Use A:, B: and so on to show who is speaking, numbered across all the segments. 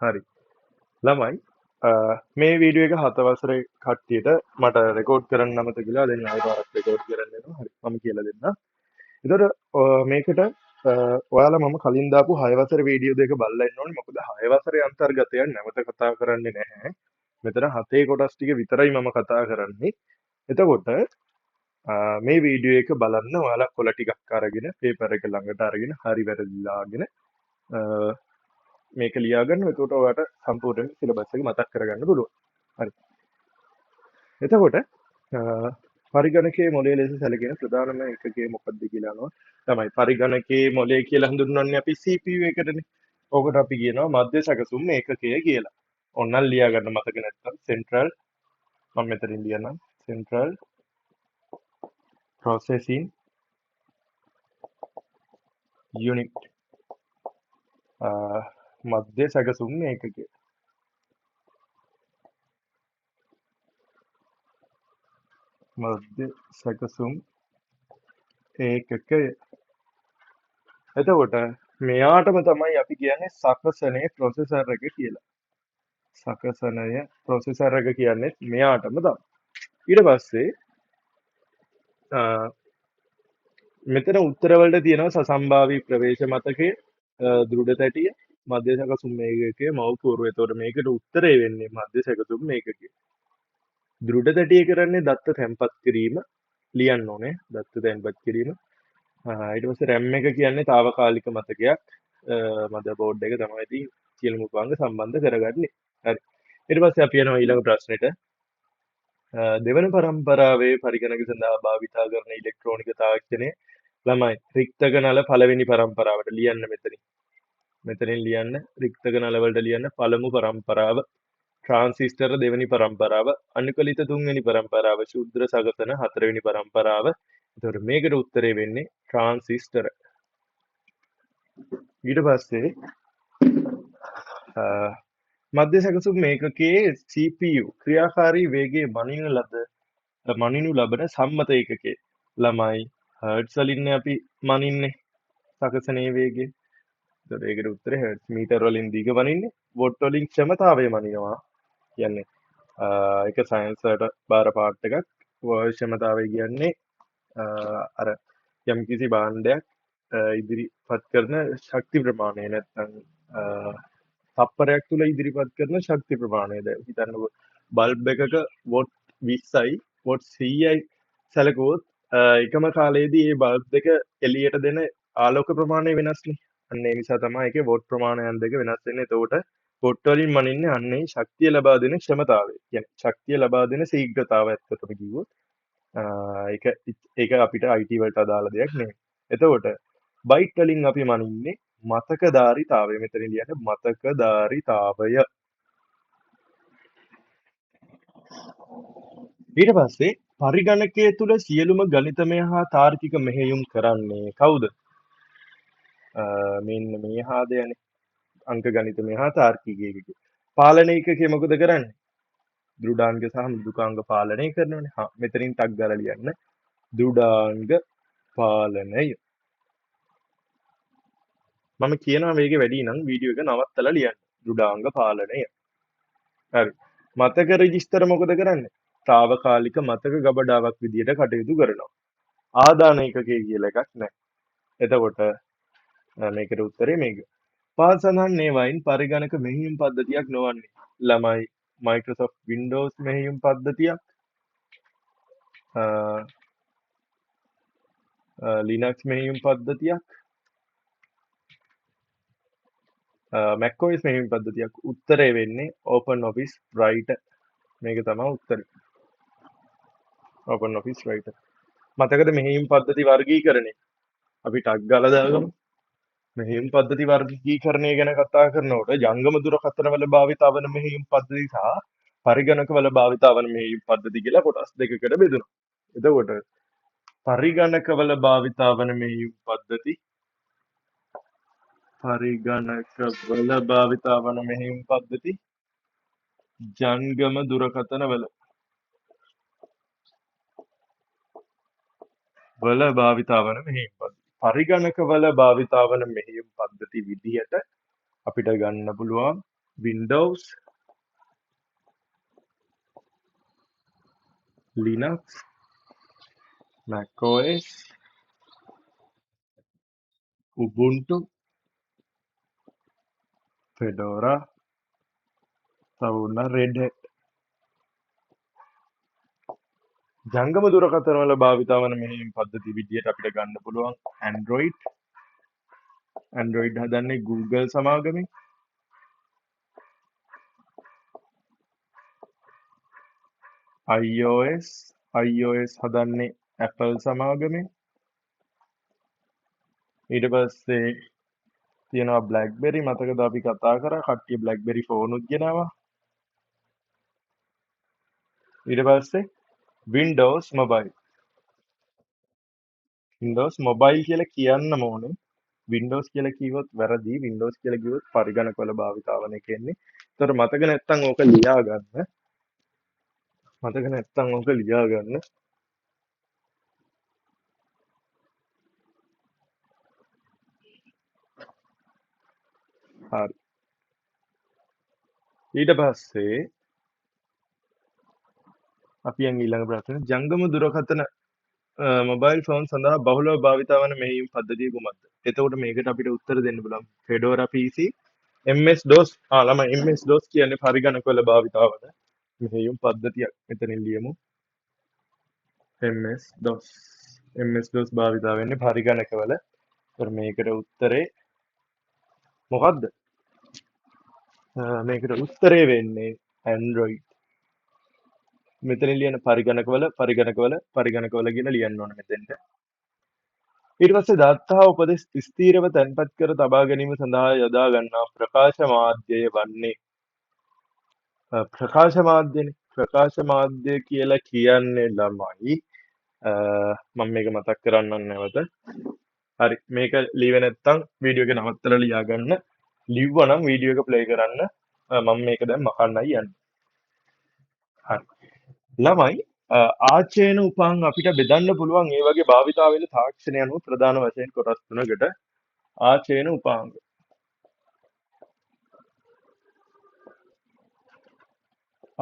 A: හරි. ළමයි මේ වීඩියෝ එක 7 වසරේ කට්ටියට මට රෙකෝඩ් කරන්න අමතක වෙලා දැන් ආයෙ පාරක් රෙකෝඩ් කරන්න වෙනවා. හරි. මම කියලා දෙන්නම්. ඒතර මේකට ඔයාලා මම කලින් දාපු 6 වසරේ වීඩියෝ දෙක බලලා ඉන්න ඕනේ. මොකද 6 වසරේ අන්තර්ගතයන් නැවත කතා කරන්නේ නැහැ. මෙතන 7 කොටස් ටික විතරයි මම කතා කරන්නේ. එතකොට මේ වීඩියෝ එක බලන්න ඔයාලා කොළ ටිකක් අරගෙන පේපර් එක ළඟට අරගෙන හරි වැරදිලාගෙන මේක ලියාගන්න. එතකොට ඔයාලට සම්පූර්ණ සිලබස් එක මතක් කරගන්න පුළුවන්. හරි. එතකොට පරිගණකයේ මොලේ ලෙස සැලකෙන ප්‍රධානම එකකය මොකක්ද කියලා අහනවා. තමයි පරිගණකයේ මොලේ කියලා හඳුන්වන්නේ අපි CPU එකටනේ. ඕකට අපි කියනවා මධ්‍ය සැකසුම් ඒකකය කියලා. ඔන්නල් ලියා ගන්න මතක නැත්නම් සෙන්ට්‍රල් මම මෙතනින් ලියන්නම් සෙන්ට්‍රල් processing unit මධ්‍ය සැකසුම් ඒකකය. මධ්‍ය සැකසුම් ඒකකය. එතකොට මෙයාටම තමයි අපි කියන්නේ සකසනේ ප්‍රොසෙසර් එක කියලා. සකසනය ප්‍රොසෙසර් එක කියන්නේ මෙයාටම තමයි. ඊට පස්සේ මෙතන උත්තරවලට තියෙනවා සසම්භාවී ප්‍රවේශ මතකය, දෘඩ තැටිය, මධ්‍ය සැකසුම් ඒකකය, මව් පූර්ව. එතකොට මේකට උත්තරේ වෙන්නේ මධ්‍ය සැකසුම් ඒකකය. දෘඩ තැටිය කරන්නේ දත්ත තැන්පත් කිරීම ලියන්න ඕනේ. දත්ත තැන්පත් කිරීම. ඊට පස්සේ RAM එක කියන්නේ తాවකාලික මතකයක්. මදර් බෝඩ් එක තමයි ඉතින් සියලුම උපාංග සම්බන්ධ කරගන්නේ. හරි. ඊට පස්සේ අපි යනවා ඊළඟ ප්‍රශ්නෙට. දෙවන පරම්පරාවේ පරිගණක සඳහා භාවිතා කරන ඉලෙක්ට්‍රෝනික තාක්ෂණය ළමයි රික්තක නල පළවෙනි පරම්පරාවට ලියන්න මෙතනින් ලියන්න රික්තක නල වලට ලියන්න පළමු පරම්පරාව ට්‍රාන්සිස්ටර් දෙවෙනි පරම්පරාව අනුකලිත තුන්වෙනි පරම්පරාව ශුද්‍ර සගතන හතරවෙනි පරම්පරාව. එතකොට මේකට උත්තරේ වෙන්නේ ට්‍රාන්සිස්ටර්. ඊට පස්සේ මධ්‍ය සැකසුම් මේකකයේ CPU ක්‍රියාකාරී වේගයේ මනිනු ලබන සම්මත ඒකකය ළමයි හර්ට්ස් වලින් අපි මනින්නේ සකසනේ වේගය. එතකොට ඒකට උත්තරේ හර්ට්ස්. මීටර වලින් දිග මනින්නේ, වොට් වලින් ක්ෂමතාවය මනිනවා. කියන්නේ ඒක සයන්ස් වලට බාර පාර්ට් එකක්. ක්ෂමතාවය කියන්නේ අර යම්කිසි භාණ්ඩයක් ඉදිරිපත් කරන ශක්ති ප්‍රමාණය නැත්නම් තප්පරයක් තුල ඉදිරිපත් කරන ශක්ති ප්‍රමාණයද හිතන්නකො බල්බ් එකක වොට් 20යි වොට් 100යි සැලකුවොත් එකම කාලයේදී මේ බල්බ් දෙක එළියට දෙන ආලෝක ප්‍රමාණය වෙනස්නේ. අන්න ඒ නිසා තමයි ඒකේ වොට් ප්‍රමාණයන් දෙක වෙනස් වෙන්නේ. එතකොට වොට් වලින් මනින්නේ අන්නේ ශක්තිය ලබා දෙන ක්ෂමතාවය. කියන්නේ ශක්තිය ලබා දෙන ශීඝ්‍රතාවය ඇත්තටම කිව්වොත් ඒක අපිට IT වලට අදාළ දෙයක් නෙවෙයි. එතකොට බයිට් වලින් අපි මනින්නේ මතකධාරිතාවය. මෙතන ලියන්න මතකධාරිතාවය. ඊට පස්සේ පරිගණකය තුල සියලුම ගණිතමය හා තාර්කික මෙහෙයුම් කරන්නේ කවුද? මෙන්න මේ හාදයනේ. අංක ගණිතමය හා තාර්කික ඒකක. පාලන ඒකකය මොකද කරන්නේ? දෘඩාංග සහ මෘදුකාංග පාලනය කරනවානේ. මෙතනින් ටක් ගාලා ලියන්න. දෘඩාංග පාලනය. මම කියනවා මේකේ වැඩි නම් වීඩියෝ එක නවත්තලා ලියන්න. දෘඩාංග පාලනය. හරි. මතක රෙජිස්ටර් මොකද කරන්නේ? తాවකාලික මතක ගබඩාවක් විදියට කටයුතු කරනවා. ආදාන ඒකකය කියලා එකක් නැහැ. එතකොට මේකට උත්තරේ මේක. පහත සඳහන් ඒවායින් පරිගණක මෙහෙයුම් පද්ධතියක් නොවන්නේ ළමයි Microsoft Windows මෙහෙයුම් පද්ධතියක්, Linux මෙහෙයුම් පද්ධතියක්, macOS මෙහෙයුම් පද්ධතියක්. උත්තරේ වෙන්නේ OpenOffice Writer. මේක තමයි උත්තරේ. OpenOffice Writer. මතකද මෙහෙයුම් පද්ධති වර්ගීකරණය? අපි ටක් ගාලා දාගමු. මෙහෙයුම් පද්ධති වර්ගීකරණය ගැන කතා කරනකොට ජංගම දුරකථන වල භාවිත වන මෙහෙයුම් පද්ධති සහ පරිගණක වල භාවිත වන මෙහෙයුම් පද්ධති කියලා කොටස් දෙකකට බෙදුණා. එතකොට පරිගණක වල භාවිත වන මෙහෙයුම් පද්ධති ජංගම දුරකථන වල භාවිත වන මෙහෙයුම් පද්ධති. පරිගණක වල භාවිත වන මෙහෙයුම් පද්ධති විදිහට අපිට ගන්න පුළුවන් Windows, Linux, Mac OS, Ubuntu, Fedora, තව වුණා Red Hat. ජංගම දුරකථන වල භාවිතා වන මෙහෙයුම් පද්ධති විදියට අපිට ගන්න පුළුවන් Android. Android හදන්නේ Google සමාගමෙන්. iOS හදන්නේ Apple සමාගමෙන්. ඊට පස්සේ තියෙනවා BlackBerry. මතකද අපි කතා කරා කට්ටිය BlackBerry ෆෝන් උත් ගෙනාවා. ඊට පස්සේ Windows Mobile. Windows Mobile කියලා කියන්න ඕනේ. Windows කියලා කිව්වොත් වැරදි. Windows කියලා කිව්වොත් පරිගණකවල භාවිතා වන එක එන්නේ. ඒතර මතක නැත්තම් ඕක ලියා ගන්න. මතක නැත්තම් ඕක ලියා ගන්න. හරි. ඊට පස්සේ අපි යන් ඊළඟ ප්‍රශ්න ජංගම දුරකථන මොබයිල් ෆෝන් සඳහා බහුලව භාවිතා වන මෙහෙයුම් පද්ධතිය කුමක්ද? එතකොට මේකට අපිට උත්තර දෙන්න පුළුවන් Fedora PC, MS DOS. ළමයි MS DOS කියන්නේ පරිගණකවල භාවිතා වන මෙහෙයුම් පද්ධතියක්. මෙතනින් ලියමු MS DOS. MS DOS භාවිතා වෙන්නේ පරිගණකවල. ඒතර මේකට උත්තරේ මොකද්ද? මේකට උත්තරේ වෙන්නේ Android. මෙතන ලියන පරිගණකවල කියලා ලියන්න ඕන මෙතෙන්ට. ඊට පස්සේ දත්තා උපදෙස් ස්ථීරව තැන්පත් කර තබා ගැනීම සඳහා යොදා ගන්නා ප්‍රකාශ මාධ්‍යය වන්නේ ප්‍රකාශ මාධ්‍යනේ. ප්‍රකාශ මාධ්‍ය කියලා කියන්නේ ළමයි මම මේක මතක් කරන්නම් නැවත. හරි මේක ලියුවේ නැත්තම් වීඩියෝ එක නවත්තලා ලියා ගන්න. ලිව්වනම් වීඩියෝ එක ප්ලේ කරන්න. මම මේක දැන් මකන්නයි යන්නේ. හරි. ළමයි ආචේන උපන් අපිට බෙදන්න පුළුවන් ඒ වගේ භාවිතා වෙන තාක්ෂණය අනුව ප්‍රධාන වශයෙන් කොටස් තුනකට. ආචේන උපාංග.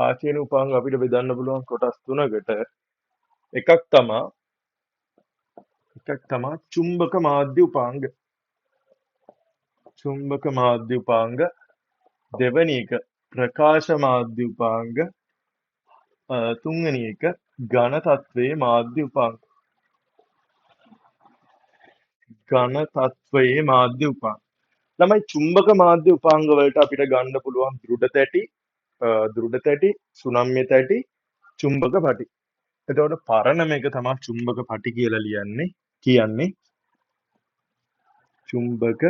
A: ආචේන උපාංග අපිට බෙදන්න පුළුවන් කොටස් තුනකට. එකක් තමා චුම්බක මාධ්‍ය උපාංග. චුම්බක මාධ්‍ය උපාංග. දෙවැනි එක ප්‍රකාශ මාධ්‍ය උපාංග. තුන්වෙනි එක ඝන තත්ත්වයේ මාධ්‍ය උපාංග. ඝන තත්ත්වයේ මාධ්‍ය උපාංග. ළමයි චුම්බක මාධ්‍ය උපාංග වලට අපිට ගන්න පුළුවන් දෘඩ තැටි, සුනම්‍ය තැටි, චුම්බක පටි. එතකොට පරණම එක තමයි චුම්බක පටි කියලා කියන්නේ චුම්බක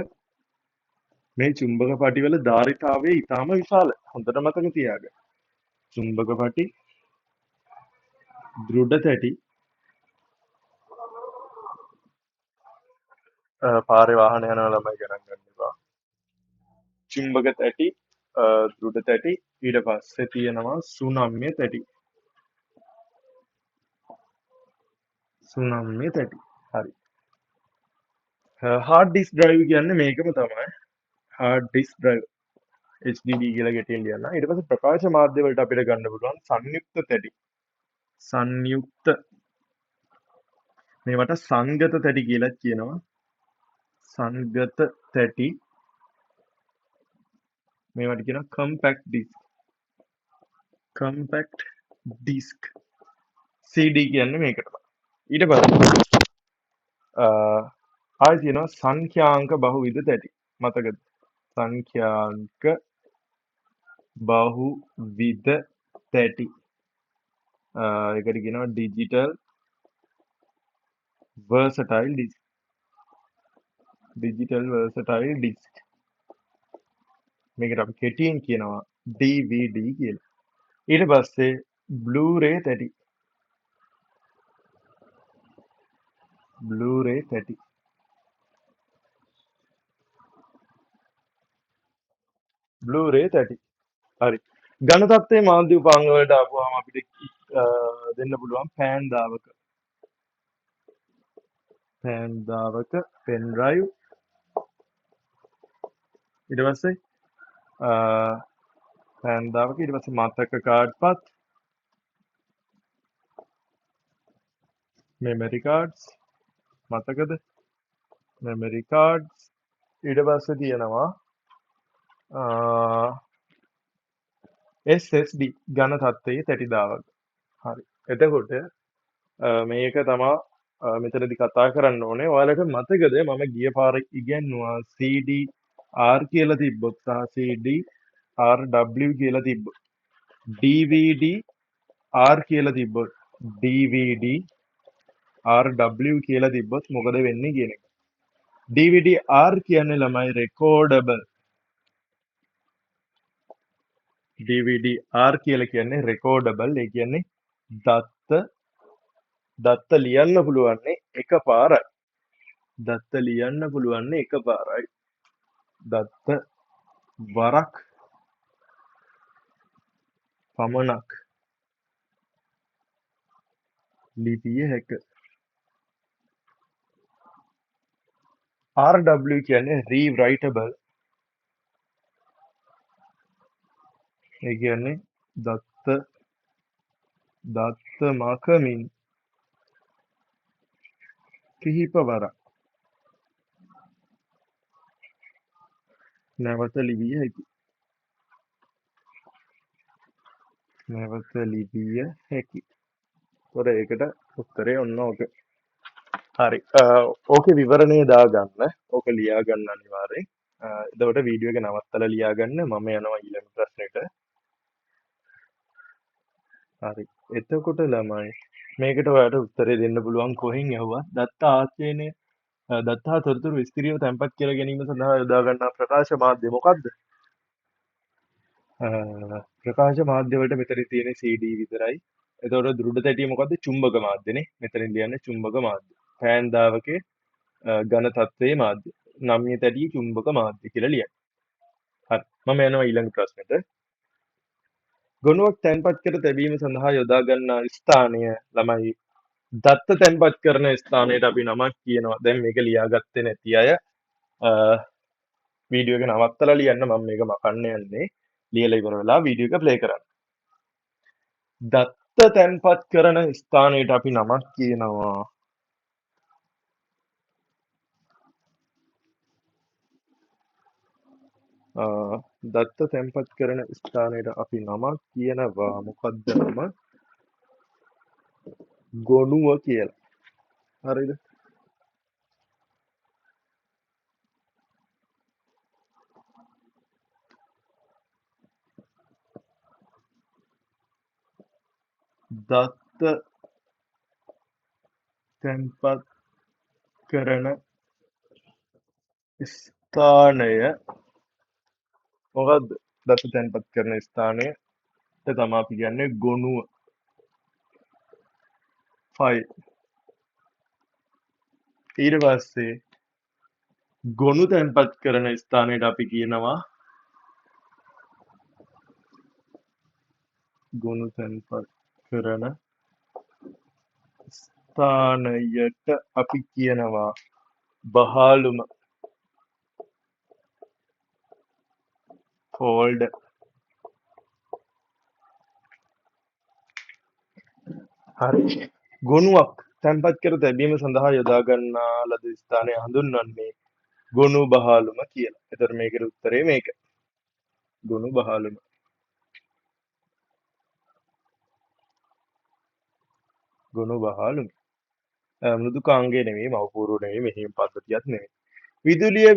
A: මේ චුම්බක පටි වල ධාරිතාවය ඊටාම විශාල. හොඳට මතක තියාගන්න. චුම්බක පටි, දෘඩ තැටි, පාරේ වාහන යන ළමයි ගණන් ගන්න එපා. චුම්බක තැටි, දෘඩ තැටි, ඊට පස්සේ තියෙනවා සුනම්‍ය තැටි. සුනම්‍ය තැටි. හරි. හાર્ඩ් ඩිස්ක් ඩ්‍රයිව් කියන්නේ මේකම තමයි. හાર્ඩ් ඩිස්ක් ඩ්‍රයිව් HDD කියලා ගැටියෙන් ලියන්න. ඊට පස්සේ ප්‍රකාශ මාධ්‍ය වලට අපිට ගන්න පුළුවන් සංයුක්ත තැටි. සංයුක්ත මේවට සංගත තැටි කියලා කියනවා. සංගත තැටි. මේවට කියනවා compact disk. compact disk. CD කියන්නේ මේකට. ඊට පස්සේ ආයෙ තියෙනවා සංඛ්‍යාංක බහුවිධ තැටි. මතකද? සංඛ්‍යාංක බහුවිධ තැටි. ඒකට කියනවා digital versatile disk. digital versatile disk. මේකට අපි කෙටියෙන් කියනවා DVD කියලා. ඊට පස්සේ Blu-ray තැටි. Blu-ray තැටි. Blu-ray තැටි. හරි. ඝන තත්ත්වයේ මාධ්‍ය උපාංග වලට ආපුවාම අපිට දෙන්න පුළුවන් පෑන් දාවක. පෑන් දාවක pen drive. ඊට පස්සේ හැන්දාවක ඊට පස්සේ මතක කාඩ් පත්, මෙමරි කාඩ්ස් මතකද? මෙමරි කාඩ්ස් ඊට පස්සේ තියෙනවා SSD ඝන තත්ත්වයේ තැටිදාවක්. හරි. එතකොට මේක තමා මෙතනදි කතා කරන්න ඕනේ. ඔයාලට මතකද මම ගිය පාර ඉගැන්නුවා CDR කියලා තිබ්බොත් සහ CDRW කියලා තිබ්බොත්, DVD R කියලා තිබ්බොත්, DVD RW කියලා තිබ්බොත් මොකද වෙන්නේ කියන එක. DVD R කියන්නේ ළමයි රෙකෝඩබල්. DVD R කියලා කියන්නේ රෙකෝඩබල්. ඒ කියන්නේ දත්ත ලියන්න පුළුවන්නේ එකපාරයි. දත්ත ලියන්න පුළුවන්නේ එකපාරයි. දත්ත වරක් පමණක් ලිපිය හැක. RW කියන්නේ rewritable. ඒ කියන්නේ දත්ත මකමින් කිහිප වරක් නැවත ලිවිය හැකි. නැවත ලිවිය හැකි. තොර ඒකට උත්තරේ ඔන්න ඕක. හරි. ඕකේ විවරණය දාගන්න. ඕක ලියා ගන්න අනිවාර්යෙන්. එතකොට වීඩියෝ එක නවත්තලා ලියා ගන්න. මම යනවා ඊළඟ ප්‍රශ්නෙට. හරි. එතකොට ළමයි මේකට ඔයාලට උත්තරේ දෙන්න පුළුවන් කොහෙන් යවුවත් දත්ත ආශ්‍රයනේ දත්ත හා තොරතුරු විස්තරීයව තැන්පත් කර ගැනීම සඳහා යොදා ගන්නා ප්‍රකාශ මාධ්‍ය මොකක්ද? ප්‍රකාශ මාධ්‍ය වලට මෙතන තියෙන CD විතරයි. එතකොට දෘඩ තැටිය මොකද්ද? චුම්බක මාධ්‍යනේ. මෙතනින් ලියන්නේ චුම්බක මාධ්‍ය. පෑන්දාවකේ ඝන තත්ත්වයේ මාධ්‍ය. නම්‍ය තැටිය චුම්බක මාධ්‍ය කියලා ලියන්න. හරි. මම යනවා ඊළඟ ප්‍රශ්නෙට. ගොනුවක් තැන්පත් කර තැබීම සඳහා යොදා ගන්නා ස්ථානය ළමයි දත්ත තැන්පත් කරන ස්ථානයට අපි නමක් කියනවා. දැන් මේක ලියාගත්තේ නැති අය වීඩියෝ එක නවත්තලා ලියන්න. මම මේක මකන්න යන්නේ. ලියලා ඉවර වෙලා වීඩියෝ එක ප්ලේ කරන්න. දත්ත තැන්පත් කරන ස්ථානයට අපි නමක් කියනවා දත්ත තැන්පත් කරන ස්ථානයට අපි නමක් කියනවා මොකද්ද නම? ගොනුව කියලා. හරිද? දත්ත තැන්පත් කරන ස්ථානය මොකද්ද? දත්ත තැන්පත් කරන ස්ථානයට තමයි අපි කියන්නේ ගොනුව. ෆයිල්. ඊට පස්සේ ගොනු තැන්පත් කරන ස්ථානයට අපි කියනවා ගොනු තැන්පත් කරන ස්ථානයට අපි කියනවා බහාලුම ෆෝල්ඩර්. හරි. ගොනුවක් තැන්පත් කර තැබීම සඳහා යොදා ගන්නා ලද ස්ථානය හඳුන්වන්නේ ගොනු බහාලුම කියලා. එතකොට මේකට උත්තරේ මේක. ගොනු බහාලුම. ගොනු බහාලුම. මෘදුකාංගය නෙමෙයි, මවපූර්ව නෙමෙයි, මෙහෙයුම් පද්ධතියක් නෙමෙයි. විදුලිය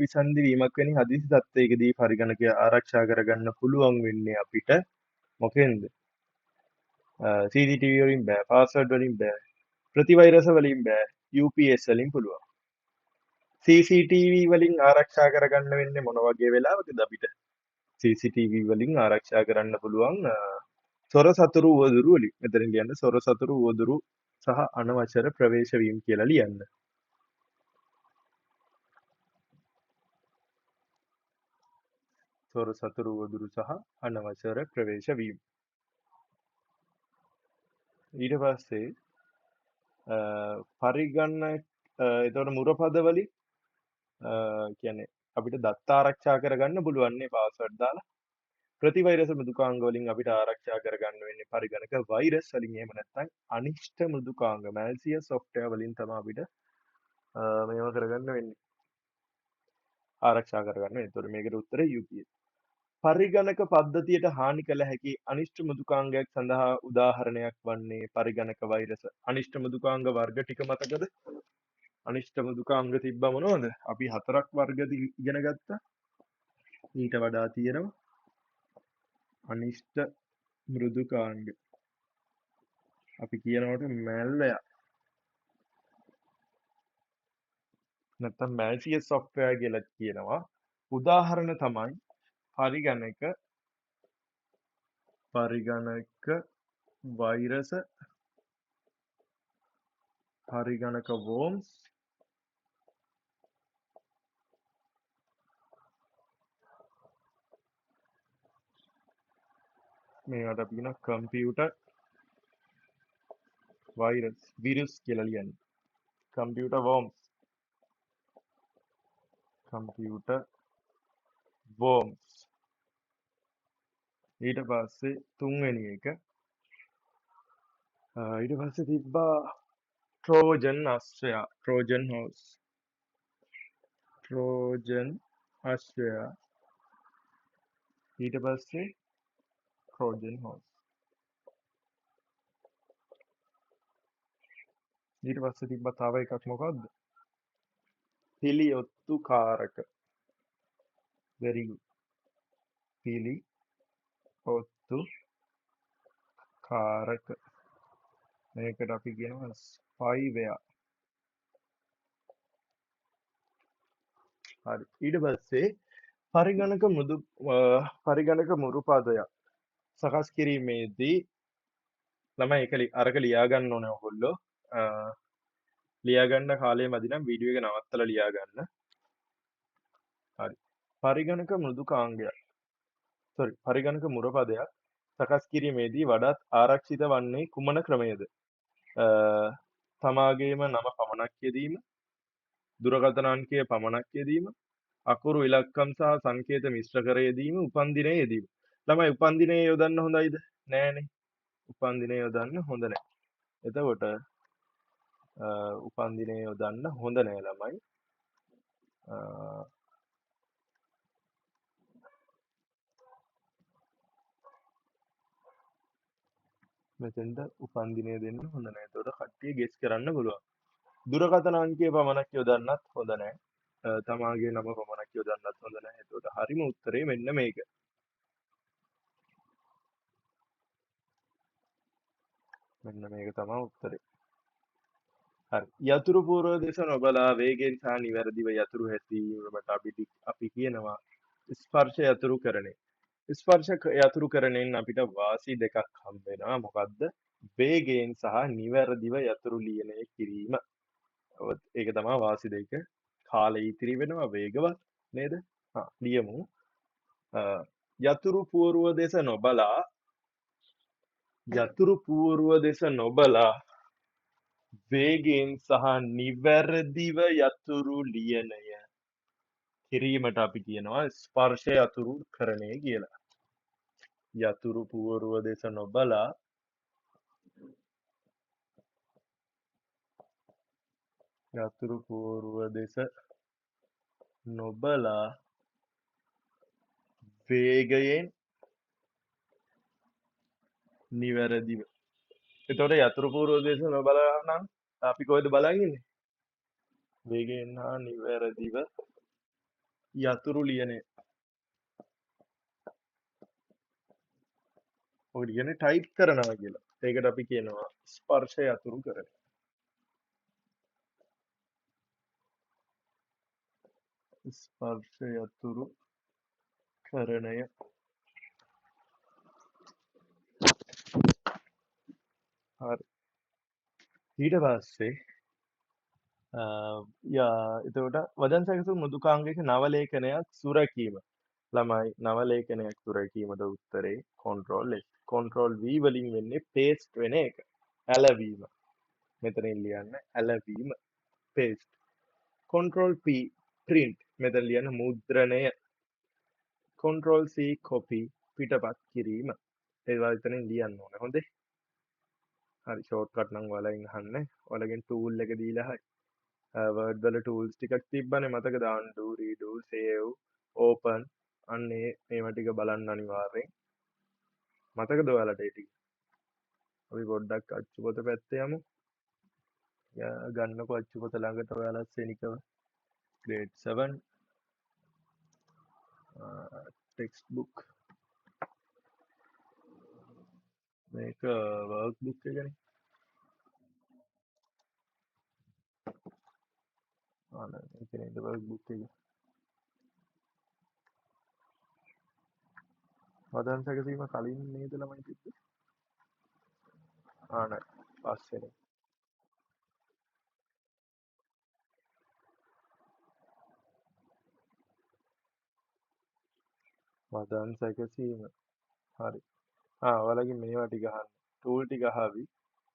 A: විසන්ධි වීමක් වැනි හදිසි තත්ත්වයකදී පරිගණකය ආරක්ෂා කරගන්න පුළුවන් වෙන්නේ අපිට මොකෙන්ද? CCTV වලින් බෑ, පාස්වර්ඩ් වලින් බෑ, ප්‍රතිවෛරස වලින් බෑ, UPS වලින් පුළුවන්. CCTV වලින් ආරක්ෂා කරගන්න වෙන්නේ මොන වගේ වෙලාවකද අපිට? CCTV වලින් ආරක්ෂා කරන්න පුළුවන් සොර සතුරු උවදුරු වලින්. මෙතනින් ලියන්න සොර සතුරු උවදුරු සහ අනවසර ප්‍රවේශ වීම කියලා ලියන්න. සොර සතුරු උවදුරු සහ අනවසර ප්‍රවේශ වීම. ඊට පස්සේ පරිගණන එතකොට මුරපද වලින් කියන්නේ අපිට දත්ත ආරක්ෂා කරගන්න පුළුවන් නේ පාස්වර්ඩ් දාලා. ප්‍රතිවෛරස මෘදුකාංග වලින් අපිට ආරක්ෂා කරගන්න වෙන්නේ පරිගණක වෛරස් වලින්. එහෙම නැත්නම් අනිෂ්ට මෘදුකාංග malicious software වලින් තමයි අපිට මේවා කරගන්න වෙන්නේ. ආරක්ෂා කරගන්න. එතකොට මේකට උත්තරේ UPS. පරිගණක පද්ධතියට හානි කළ හැකි අනිෂ්ට මෘදුකාංගයක් සඳහා උදාහරණයක් වන්නේ පරිගණක වෛරස. අනිෂ්ට මෘදුකාංග වර්ග ටික මතකද? අනිෂ්ට මෘදුකාංග තිබ්බ මොනවද? අපි 4ක් වර්ග ඉගෙන ගත්තා. ඊට වඩා තියෙනවා අනිෂ්ට මෘදුකාංග. අපි කියනකොට මැල්වයා නැත්නම් malicious software කියලා කියනවා. උදාහරණ තමයි පරිගණක වෛරස, පරිගණක worms, මේවට අපි කියන කම්පියුටර් වෛරස් විරුස් කියලා ලියන්නේ. Computer worms, computer worms. ඊට පස්සේ තුන්වෙනි එක ඊට පස්සේ තිබ්බා Trojan අශ්වයා, Trojan horse, Trojan අශ්වයා. ඊට පස්සේ Trojan horse. ඊට පස්සේ තිබ්බා තව එකක් මොකද්ද? පිළියොත්තු කාරක. very good. පිළියොත්තු කාරක. මේකට අපි කියනවා spyware. හරි. ඊට පස්සේ පරිගණක මුරු පදයක් සකස් කිරීමේදී ළමයි අරක ලියා ගන්න ඕනේ ඔයගොල්ලෝ. ලියා ගන්න කාලේ මදි නම් වීඩියෝ එක නවත්තලා ලියා ගන්න. හරි. පරිගණක මෘදුකාංගයක් පරිගණක මුරු පදයක් සකස් කිරීමේදී වඩාත් ආරක්ෂිත වන්නේ කුමන ක්‍රමයේද? තමාගේම නම පමණක් යෙදීම, දුරකථන අංකය පමණක් යෙදීම, අකුරු ඉලක්කම් සහ සංකේත මිශ්‍ර කර යෙදීම, උපන්දිනය යෙදීම. ළමයි උපන්දිනය යොදන්න හොඳයිද? නෑනේ. උපන්දිනය යොදන්න හොඳ නෑ. එතකොට උපන්දිනය යොදන්න හොඳ නෑ ළමයි. මෙතෙන්ට උපන්දිනය දෙන්න හොඳ නෑ. එතකොට කට්ටිය ගෙස් කරන්න පුළුවන්. දුරකථන අංකය පමණක් යොදන්නත් හොඳ නෑ. තමාගේ නම පමණක් යොදන්නත් හොඳ නෑ. එතකොට හරිම උත්තරේ මෙන්න මේක. මෙන්න මේක තමයි උත්තරේ. හරි. යතුරු පූර්ව දෙස නොබලා වේගෙන් සහ නිවැරදිව යතුරු හැසීමට අපි කියනවා ස්පර්ශ යතුරුකරණය. ස්පර්ශ යතුරුකරණයෙන් අපිට වාසි දෙකක් හම්බ වෙනවා. මොකද්ද? වේගයෙන් සහ නිවැරදිව යතුරු ලියනය කිරීම. ඒක තමයි වාසි දෙක. කාලය ඉතිරි වෙනවා වේගවත් නේද? ලියමු. යතුරු පූර්ව දෙස නොබලා වේගයෙන් සහ නිවැරදිව යතුරු ලියනය කිරීමට අපි කියනවා ස්පර්ශ යතුරුකරණය කියලා. යතුරු පූර්ව දෙස නොබලා වේගයෙන් නිවැරදිව. එතකොට යතුරු පූර්ව දේශ නොබලා නම් අපි කොහෙද බලන් ඉන්නේ? වේගයෙන් හා නිවැරදිව යතුරු ලියනේ. ඔය කියන්නේ ටයිප් කරනවා කියලා. ඒකට අපි කියනවා ස්පර්ශ යතුරුකරණය. ස්පර්ශ යතුරුකරණය. හරි. ඊට පස්සේ එතකොට වදන් සැකසු මෘදුකාංගයක නව ලේඛනයක් සුරකීම. ළමයි නව ලේඛනයක් සුරකීමට උත්තරේ control S. control V වලින් වෙන්නේ paste වෙන එක. ඇලවීම. මෙතනින් ලියන්න ඇලවීම paste. control P print මෙතන ලියන්න මුද්‍රණය. control C copy පිටපත් කිරීම. ඒවා එතනින් ලියන්න ඕනේ. හොඳේ. හරි ෂෝට්කට් නම් ඔයාලගෙන් අහන්නේ. ඔයාලගෙන් tool එක දීලා හරි. word වල tools ටිකක් තිබ්බනේ මතකද? undo, redo, save, open අන්නේ මේවා ටික බලන්න අනිවාර්යෙන්. මතකද ඔයාලට ඒ ටික? අපි පොඩ්ඩක් අච්චුපොත පැත්තේ යමු. ගන්නකො අච්චුපොත ළඟට ඔයාලා සෙනිකව. grade 7 textbook මේක workbook එකනේ. මේක නේද workbook එක. වදන් සැකසීම කලින් නේද ළමයි තිබ්බේ? නෑ පස්සේනේ. වදන් සැකසීම. හරි. ඔයාලගේ මේවා ටික අහන්න. tool ටික අහවි.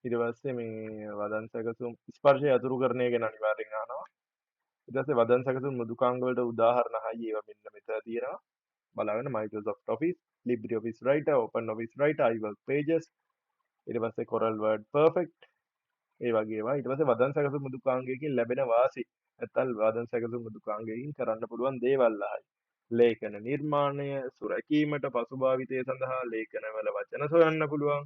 A: ඊට පස්සේ මේ වදන් සැකසුම් ස්පර්ශය අතුරු කරන එක ගැන අනිවාර්යෙන් අහනවා. ඊට පස්සේ වදන් සැකසුම් මෘදුකාංග වලට උදාහරණ හයි ඒවා මෙන්න මෙතන තියෙනවා. බලන්න Microsoft Office, LibreOffice Writer, OpenOffice Writer, iWork Pages, ඊට පස්සේ Corel Word Perfect ඒ වගේ ඒවා. ඊට පස්සේ වදන් සැකසුම් මෘදුකාංගයකින් ලැබෙන වාසි. නැත්නම් වදන් සැකසුම් මෘදුකාංගයකින් කරන්න පුළුවන් දේවල් අහයි. ලේඛන නිර්මාණය සුරැකීමට පසුභාවිතය සඳහා ලේඛනවල වචන සොයන්න පුළුවන්.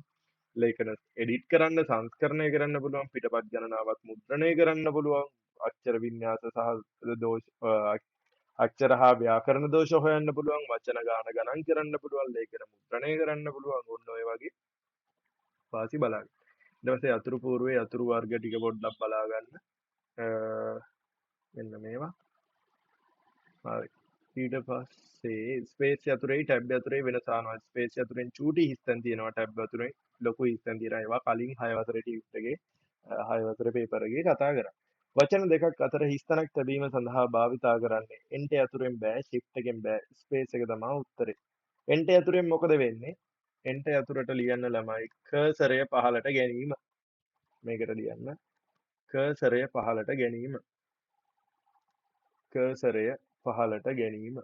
A: ලේඛන එඩිට් කරන්න සංස්කරණය කරන්න පුළුවන්. පිටපත් ගණනාවක් මුද්‍රණය කරන්න පුළුවන්. අක්ෂර වින්‍යාස සහ දෝෂ අක්ෂර හා ව්‍යාකරණ දෝෂ හොයන්න පුළුවන්. වචන ගාන ගණන් කරන්න පුළුවන්. ලේඛන මුද්‍රණය කරන්න පුළුවන්. ඔන්න ඔය වගේ වාසි බලන්න. ඊට පස්සේ අතුරු పూర్වයේ අතුරු වර්ග ටික පොඩ්ඩක් බලා ගන්න. මෙන්න මේවා. හරි. ඊට පස්සේ ස්පේස් යතුරේ ටැබ් යතුරේ වෙනස අහනවා. ස්පේස් යතුරෙන් චූටි හිස්තැන් තියෙනවා. ටැබ් යතුරෙන් ලොකු හිස්තැන් තියෙනවා. ඒවා කලින් 6 වසරේ ටියුට් එකේ 6 වසරේ පේපර් එකේ කතා කරා. වචන දෙකක් අතර හිස්තැනක් තැබීම සඳහා භාවිතා කරන්නේ එන්ටර් යතුරෙන් බෑ, shift එකෙන් බෑ. ස්පේස් එක තමයි උත්තරේ. එන්ටර් යතුරෙන් මොකද වෙන්නේ? එන්ටර් යතුරට ලියන්න ළමයි කර්සරය පහළට ගැනීම. මේකට ලියන්න කර්සරය පහළට ගැනීම. කර්සරය පහළට ගැනීම.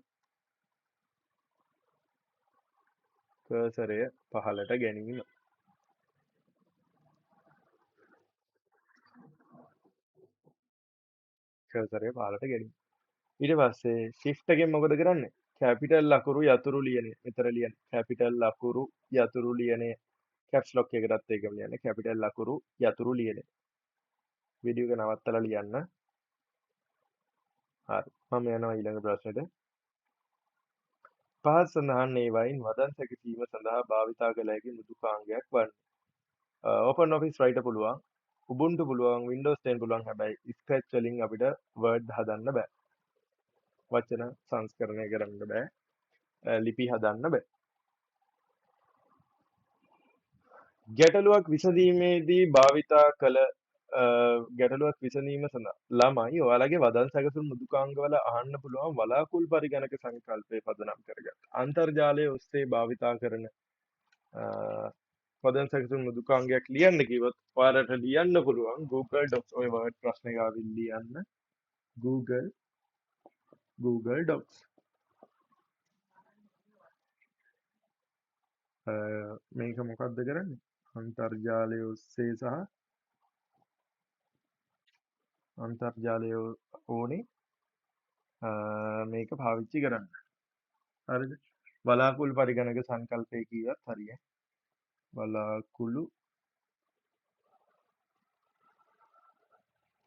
A: කර්සරය පහළට ගැනීම. කර්සරය පහළට ගැනීම. ඊට පස්සේ shift එකෙන් මොකද කරන්නේ? කැපිටල් ලකුරු යතුරු ලියන්නේ. මෙතන ලියන්න. කැපිටල් ලකුරු යතුරු ලියන්නේ. කැප්ස් ලොක් එකකටත් ඒකම ලියන්න. කැපිටල් ලකුරු යතුරු ලියන්නේ. වීඩියෝ එක නවත්තලා ලියන්න. හරි. මම යනවා ඊළඟ ප්‍රශ්නෙට. පහත් සඳහන් ඒවායින් වදන් සැකසීම සඳහා භාවිතා කළ හැකි මෘදුකාංගයක් වන්නේ. ඕපන් ඔෆිස් රයිටර් පුළුවන්. Ubuntu පුළුවන්. Windows 10 පුළුවන්. හැබැයි Scratch වලින් අපිට Word හදන්න බෑ. වචන සංස්කරණය කරන්න බෑ. ලිපි හදන්න බෑ. ගැටලුවක් විසඳීමේදී භාවිතා කළ ගැටලුවක් විසඳීම සඳහා ළමයි ඔයාලගේ වදන් සැකසුම් මෘදුකාංගවල අහන්න පුළුවන් වලාකුළු පරිගණක සංකල්පය පදනම් කරගන්න. අන්තර්ජාලය ඔස්සේ භාවිතා කරන වදන් සැකසුම් මෘදුකාංගයක් ලියන්න කිව්වොත් ඔයාලට ලියන්න පුළුවන් Google Docs ඔය වර්ඩ් ප්‍රශ්න ගාවින් ලියන්න Google Docs. මේක මොකක්ද කරන්නේ? අන්තර්ජාලය ඔස්සේ සහ අන්තර්ජාලය ඕනේ මේක පාවිච්චි කරන්න. හරිද? වලාකුළු පරිගණක සංකල්පය කියවත් හරිය. වලාකුළු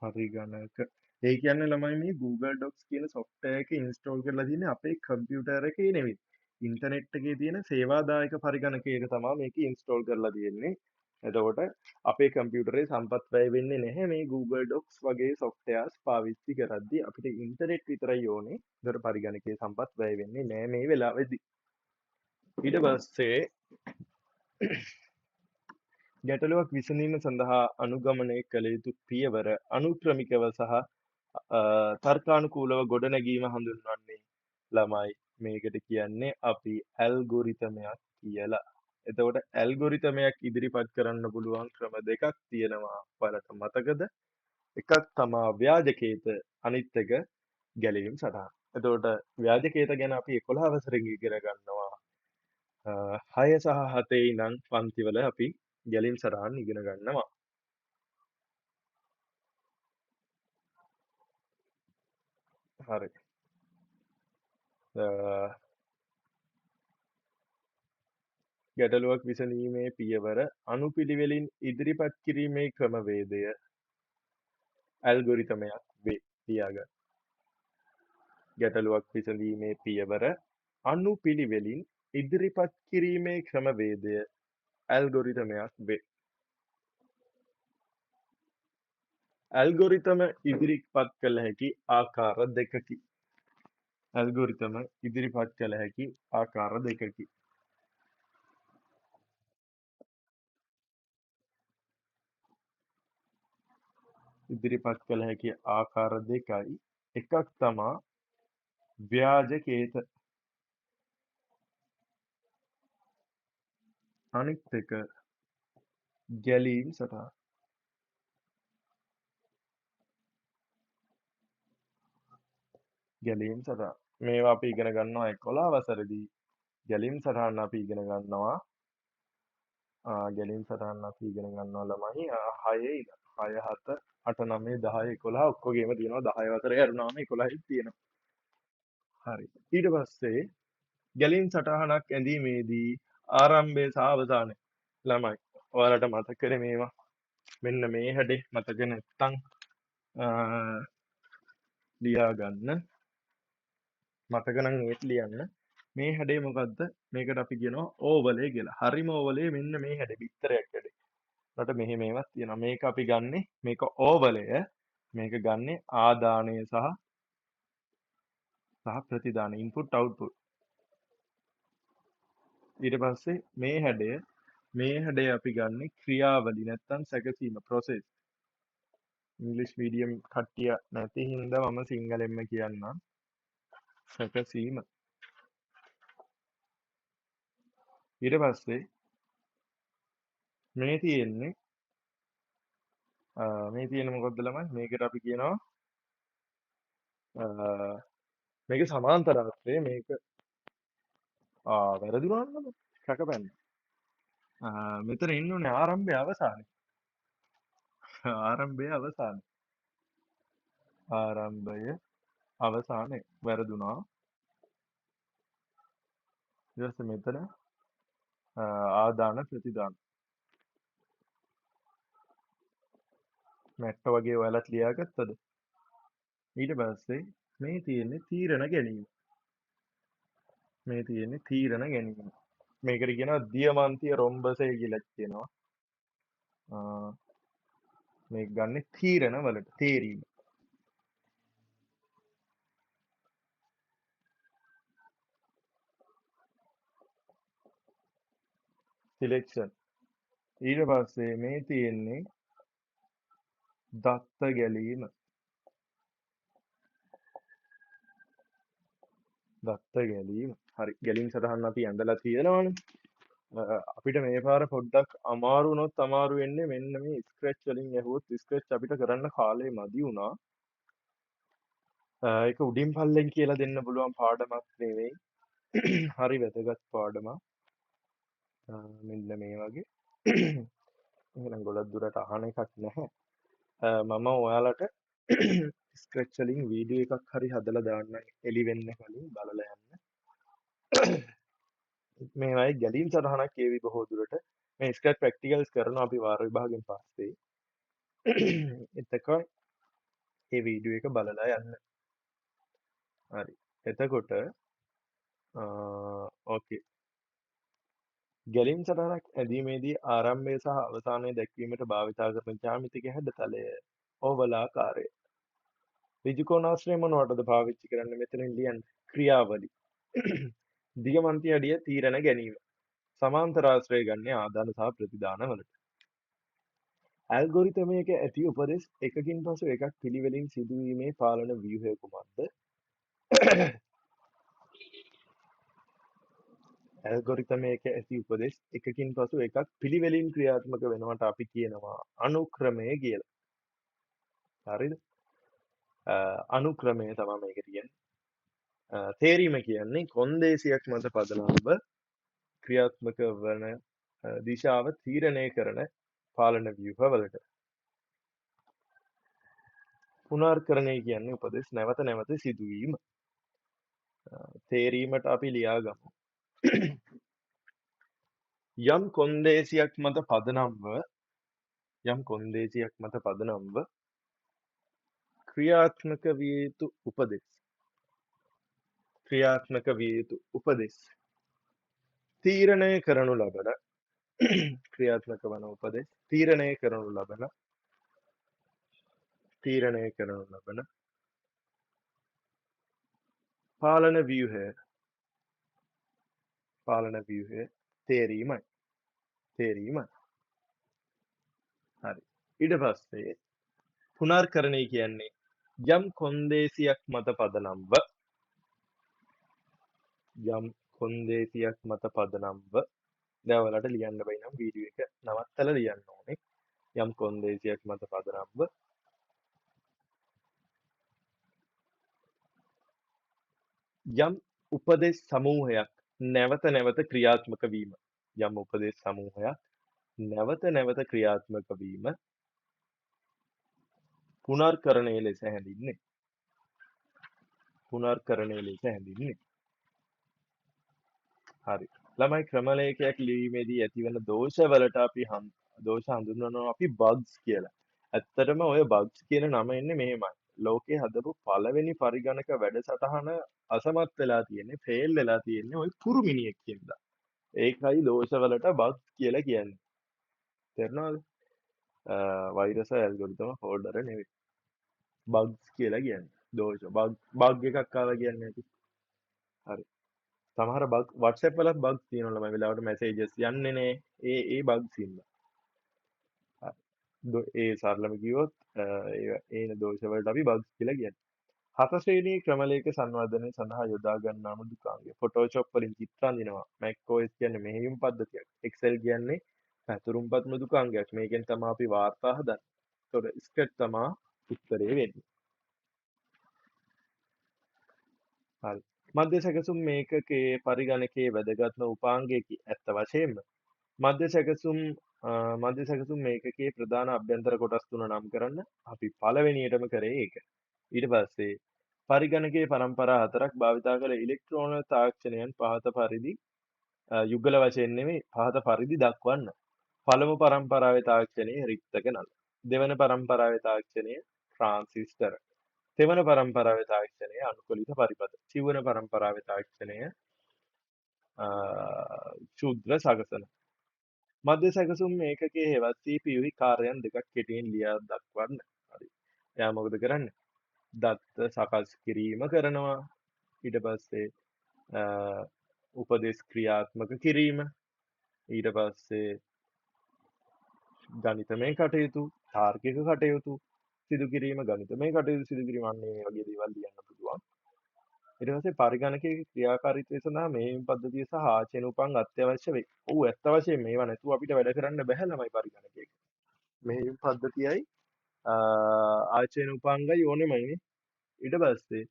A: පරිගණක. ඒ කියන්නේ ළමයි මේ Google Docs කියන software එක install කරලා තියෙන්නේ අපේ computer එකේ නෙවෙයි. ඉන්ටර්නෙට් එකේ තියෙන සේවාදායක පරිගණකයක තමයි මේක install කරලා තියෙන්නේ. එතකොට අපේ කම්පියුටරේ සම්පත් වැය වෙන්නේ නැහැ මේ Google Docs වගේ softwares පාවිච්චි කරද්දී අපිට ඉන්ටර්නෙට් විතරයි ඕනේ. ඒතර පරිගණකයේ සම්පත් වැය වෙන්නේ නැහැ මේ වෙලාවේදී. ඊට පස්සේ ගැටලුවක් විසඳීම සඳහා අනුගමනය කළ යුතු පියවර අනුක්‍රමිකව සහ තර්කානුකූලව ගොඩනැගීම හඳුන්වන්නේ ළමයි මේකට කියන්නේ අපි ඇල්ගොරිතමයක් කියලා. එතකොට ඇල්ගොරිතමයක් ඉදිරිපත් කරන්න පුළුවන් ක්‍රම දෙකක් තියෙනවා. ඔයාලට මතකද? එකක් තමා ව්‍යාජකේත, අනිත් එක ගැලවීම් සටහන්. එතකොට ව්‍යාජකේත ගැන අපි 11 වසරෙන් ඉගෙන ගන්නවා. 6 සහ 7 ඉඳන් පන්තිවල අපි ගැලීම් සටහන් ඉගෙන ගන්නවා. හරි. ගැටලුවක් විසඳීමේ පියවර අනුපිළිවෙලින් ඉදිරිපත් කිරීමේ ක්‍රමවේදය ඇල්ගොරිතමයක් වේ. ලියාගන්න. ගැටලුවක් විසඳීමේ පියවර අනුපිළිවෙලින් ඉදිරිපත් කිරීමේ ක්‍රමවේදය ඇල්ගොරිතමයක් වේ. ඇල්ගොරිතම ඉදිරිපත් කළ හැකි ආකාර දෙකකි. ඇල්ගොරිතම ඉදිරිපත් කළ හැකි ආකාර දෙකකි. ඉදිරිපත් කළ හැකි ආකාර දෙකයි. එකක් තමා ව්‍යාජකේත. අනිත් එක ගැලීම් සටහන්. ගැලීම් සටහන්. මේවා අපි ඉගෙන ගන්නවා 11 වසරේදී. ගැලීම් සටහන් අපි ඉගෙන ගන්නවා ගැලීම් සටහන් අපි ඉගෙන ගන්නවා ළමයි 6 ඉඳන් 6 7 8 9 10 11 ඔක්කොගේම තියෙනවා 10 වසරේ අරුණාම 11යි තියෙනවා. හරි. ඊට පස්සේ ගැලීම් සටහනක් ඇඳීමේදී ආරම්භය සහ අවසානය. ළමයි ඔයාලට මතකද මේවා? මෙන්න මේ හැඩේ මතක නැත්තම් ලියා ගන්න. මතක නම් ඒත් ලියන්න. මේ හැඩේ මොකද්ද? මේකට අපි කියනවා ඕවලේ කියලා. හරිම ඕවලේ මෙන්න මේ හැඩේ බිත්තරයක් හැඩේ. ඊට මෙහෙම මේවත් තියෙනවා. මේක අපි ගන්නෙ මේක ඕවලය. මේක ගන්නෙ ආදානය සහ ප්‍රතිදාන ඉන්පුට් අවුට්පුට්. ඊට පස්සේ මේ හැඩය අපි ගන්නෙ ක්‍රියාවලි නැත්තම් සැකසීම process. ඉංග්‍රීසි මීඩියම් කට්ටිය නැති හින්දා මම සිංහලෙන්ම කියන්නම්. සැකසීම. ඊට පස්සේ මේ තියෙන්නේ මොකක්ද ළමයි? මේකට අපි කියනවා මේක සමාන්තර ආශ්‍රය. මේක වැරදුනා නේද? කැකපැන්න. මෙතන ඉන්න ඕනේ ආරම්භය අවසානය. ආරම්භය අවසානය. ආරම්භය අවසානය. වැරදුනා. ඊට පස්සේ මෙතන ආදාන ප්‍රතිදාන. මැට්ට වගේ ඔයාලත් ලියාගත්තද? ඊට පස්සේ මේ තියෙන්නේ තීරණ ගැනීම. මේ තියෙන්නේ තීරණ ගැනීම. මේකට කියනවා දියමන්තිය රොම්බසය කියලා කියනවා. මේක ගන්න තීරණ වලට තේරීම. සිලෙක්ෂන්. ඊට පස්සේ මේ තියෙන්නේ දත්ත ගැලීම. දත්ත ගැලීම. හරි. ගැලීම් සටහන් අපි ඇඳලා තියෙනවානේ. අපිට මේ පාර පොඩ්ඩක් අමාරු වුණොත් අමාරු වෙන්නේ මෙන්න මේ ස්ක්‍රැච් වලින් ඇහුවොත් ස්ක්‍රැච් අපිට කරන්න කාලේ මදි වුණා. ඒක උඩින් පල්ලෙන් කියලා දෙන්න පුළුවන් පාඩමක් නෙවෙයි. හරි වැදගත් පාඩමක්. මෙන්න මේ වගේ. එහෙනම් ගොඩක් දුරට අහන එකක් නැහැ. මම ඔයාලට ස්ක්‍රැච් වලින් වීඩියෝ එකක් හරි හදලා දාන්න එළි වෙන්න කලින් බලලා යන්න. මේවයි ගැලීම් සටහනක් ඒවි බොහෝ දුරට මේ ස්ක්‍රැච් ප්‍රැක්ටිකල්ස් කරනවා අපි වාර විභාගයෙන් පස්සේ. එතකොට මේ වීඩියෝ එක බලලා යන්න. හරි. එතකොට ඕකේ. ගැලීම් සටහනක් ඇඳීමේදී ආරම්භය සහ අවසානය දැක්වීමට භාවිතා කරන ජ්‍යාමිතික හැඩතලය ඕවල් ආකාරය. ඍජුකෝණාශ්‍රය මොනවටද පාවිච්චි කරන්නේ? මෙතනින් ලියන්න ක්‍රියාවලි. දිගමන්ති අඩිය තීරණ ගැනීම. සමාන්තරාශ්‍රය ගන්නේ ආදාන සහ ප්‍රතිදාන වලට. ඇල්ගොරිතමයක ඇති උපදෙස් එකකින් පසු එකක් පිළිවෙලින් සිදුවීමේ පාලන ව්‍යුහය කුමක්ද? ඇල්ගොරිතමයක ඇති උපදෙස් එකකින් පසු එකක් පිළිවෙලින් ක්‍රියාත්මක වෙනවට අපි කියනවා අනුක්‍රමය කියලා. හරිද? අනුක්‍රමය තමයි මේක කියන්නේ. තේරීම කියන්නේ කොන්දේසියක් මත පදනම්ව ක්‍රියාත්මක වන දිශාව තීරණය කරන පාලන ව්‍යුහවලට. පුනර්කරණය කියන්නේ උපදෙස් නැවත නැවත සිදුවීම. තේරීමට අපි ලියා ගමු. යම් කොන්දේසියක් මත පදනම්ව ක්‍රියාත්මක විය යුතු උපදෙස් තීරණය කරනු ලබන ක්‍රියාත්මක වන උපදෙස් තීරණය කරනු ලබන පාලන ව්‍යුහය තේරීමයි. හරි. ඊට පස්සේ පුනර්කරණය කියන්නේ යම් කොන්දේසියක් මත පදනම්ව දැන් ඔයාලට ලියන්න බැයි නම් වීඩියෝ එක නවත්තලා ලියන්න ඕනේ. යම් කොන්දේසියක් මත පදනම්ව යම් උපදෙස් සමූහයක් නැවත නැවත ක්‍රියාත්මක වීම. පුනර්කරණය ලෙස හැඳින්වේ. හරි. ළමයි ක්‍රමලේඛයක් ලිවීමේදී ඇතිවන දෝෂවලට දෝෂ හඳුන්වනවා අපි බග්ස් කියලා. ඇත්තටම ඔය බග්ස් කියන නම එන්නේ මෙහෙමයි. ලෝකේ හදපු පළවෙනි පරිගණක වැඩසටහන අසමත් වෙලා තියෙන්නේ, ෆේල් වෙලා තියෙන්නේ ওই පුරු මිනිහෙක් හින්දා. ඒකයි දෝෂවලට බග්ස් කියලා කියන්නේ. තේරුණාද? වෛරස් ඇල්ගොරිතම ෆෝල්ඩර නෙවෙයි. බග්ස් කියලා කියන්නේ. දෝෂ බග් එකක් ආවා කියන්නේ නැති. හරි. සමහර බග් WhatsApp වලත් බග්ස් තියෙනවා ළමයි වෙලාවට මැසේජස් යන්නේ නැහැ. ඒ බග්ස් ඉන්නවා. ඒ සරලම කිව්වොත් ඒන දෝෂ වලට අපි බග්ස් කියලා කියන්නේ. 7 ශ්‍රේණී ක්‍රමලේඛ සංවර්ධනය සඳහා යොදා ගන්නා මෘදුකාංගය. Photoshop වලින් චිත්‍ර අඳිනවා. Mac OS කියන්නේ මෙහෙයුම් පද්ධතියක්. Excel කියන්නේ පැතුරුම්පත් මෘදුකාංගයක්. මේකෙන් තමයි අපි වාර්තා හදන්නේ. ඒතකොට ස්කට් තමයි උත්තරේ වෙන්නේ. හරි. මධ්‍ය සැකසුම් මේකකයේ පරිගණකයේ වැදගත්ම උපාංගයකි. ඇත්ත වශයෙන්ම මධ්‍ය සැකසුම් මේකකයේ ප්‍රධාන අභ්‍යන්තර කොටස් තුන නම් කරන්න. අපි පළවෙනියටම කරේ ඒක. ඊට පස්සේ පරිගණකයේ පරම්පරා 4ක් භාවිතා කළ ඉලෙක්ට්‍රෝන තාක්ෂණයන් පහත පරිදි යුගල වශයෙන් නෙමෙයි පහත පරිදි දක්වන්න. පළමු පරම්පරාවේ තාක්ෂණය රික්තක නල. දෙවන පරම්පරාවේ තාක්ෂණය ට්‍රාන්සිස්ටර්. තෙවන පරම්පරාවේ තාක්ෂණය අනුකූලිත පරිපථ. සිවන පරම්පරාවේ තාක්ෂණය ශුද්‍ර සගසන. මධ්‍ය සැකසුම් මේකකයේ හෙවත් CPU කාර්යයන් දෙකක් කෙටියෙන් ලියා දක්වන්න. හරි. එයා මොකද කරන්නේ? දත්ත සකස් කිරීම කරනවා. ඊට පස්සේ උපදෙස් ක්‍රියාත්මක කිරීම. ඊට පස්සේ ගණිතමය කටයුතු, තාර්කික කටයුතු සිදු කිරීම, ගණිතමය කටයුතු සිදු කිරීම අන්න මේ වගේ දේවල් ලියන්න පුළුවන්. ඊට පස්සේ පරිගණකයේ ක්‍රියාකාරීත්වය සඳහා මෙහෙයුම් පද්ධතිය සහ ආචරණ උපන් අත්‍යවශ්‍ය වෙයි. ඔව් ඇත්ත වශයෙන්ම මේවා නැතුව අපිට වැඩ කරන්න බැහැ ළමයි පරිගණකයක. මෙහෙයුම් පද්ධතියයි ආචරණ උපංගයි ඕනෙමයිනේ. ඊට පස්සේ